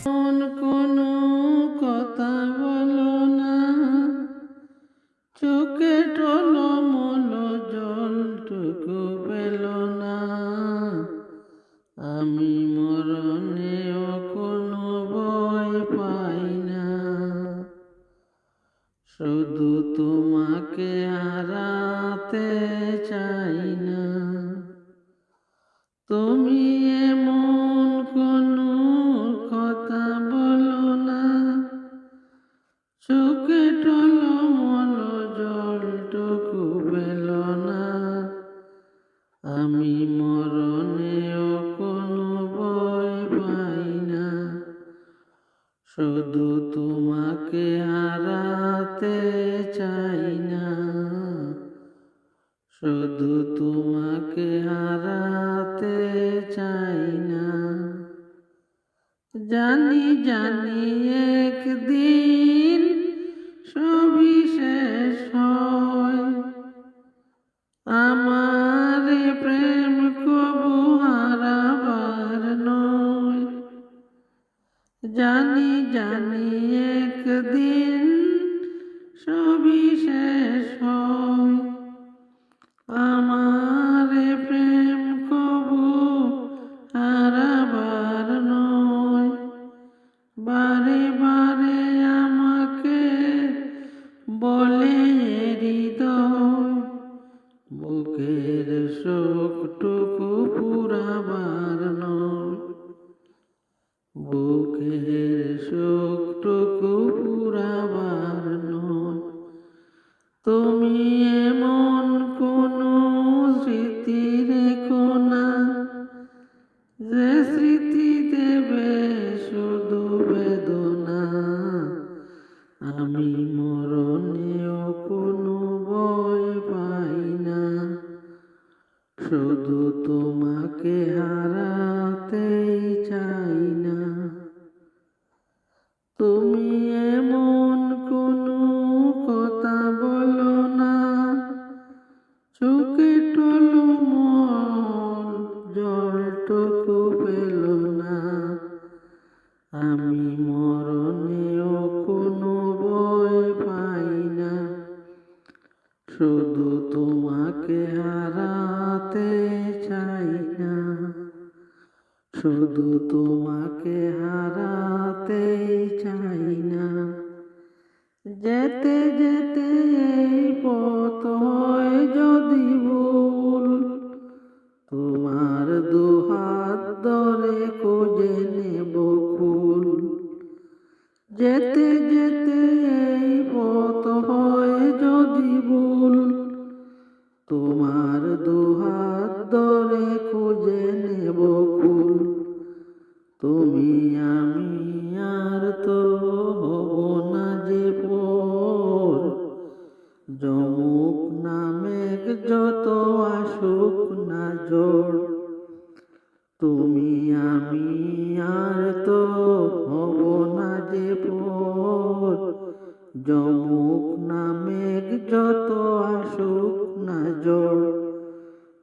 মন কোনো কথা বলো না, চোখে টলমল জলটুকু পেল না। আমি মরণেও কোনো ভয় পাই না, শুধু তোমাকে হারাতে চাই না। তুমি এমন কোনো কথা বলো না, চোখে টলমল জলটুকু পেল না। আমি মরণেও কোনো ভয় পাই না, শুধু তোমাকে হারাতে চাই না, শুধু তোমাকে হারাতে চাই না। জানি জানি একদিন সবই শেষ হয়, আমার প্রেম কবু হারাবার নয়। জানি জানি একদিন সবই শেষ হয়, আমার প্রেম কবু হারাবার নয়। বারে বারে আমাকে বলে হৃদয়, বুকের শোকটুকু পুরাবার নয়, বুকের শোকটুকু পুরাবার নয়। তুমি এমন কোনো স্মৃতি রেখো না, যে স্মৃতি দেবে শুধু বেদনা। আমি মরণেও কোনো ভয় পাই না, শুধু তোমাকে হারাতেই চাই না। তুমি এমন কোনো কথা বলো না, চোখে টলমল জলটুকু পেল না। আমি মরণেও কোনো ভয় পাই না, শুধু তোমাকে হারাতে চাই না, শুধু তোমাকে হারাতে চাই না। যেতে যেতে এই পথ হয় যদি ভুল, তোমার দুহাত ধরে খুঁজে নেব কুল। যেতে যেতে এই পথ হয় যদি ভুল, তোমার দুহাত ধরে খুঁজে নেব কুল। তুমি আমি আর তো হব না যে পর, যমুক না মেঘ যত আসুক না ঝড়। তুমি আমি আর তো হব না যে পর, যমুক না মেঘ যত আসুক না ঝড়।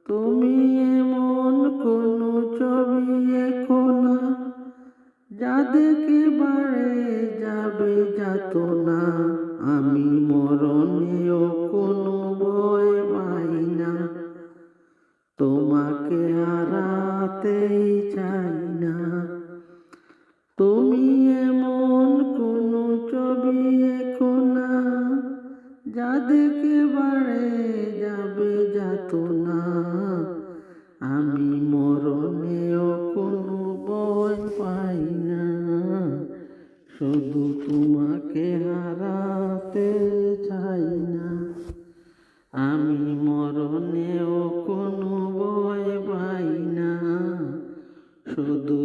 তুমি এমন কোনো ছবি এঁকো না, যা দেখে বাড়ে যাবে যাত না। আমি মরণেও কোনো ভয় পাই না, তোমাকে হারাতেই চাই না। তুমি এমন কোনো ছবি এঁকো না, যা দেখে বাড়ে যাবে যাত না। আমি মরণেও কোনো ভয় পাই না, শুধু তোমাকে হারাতে চাই না। আমি মরণেও কোনো ভয় পাই না, শুধু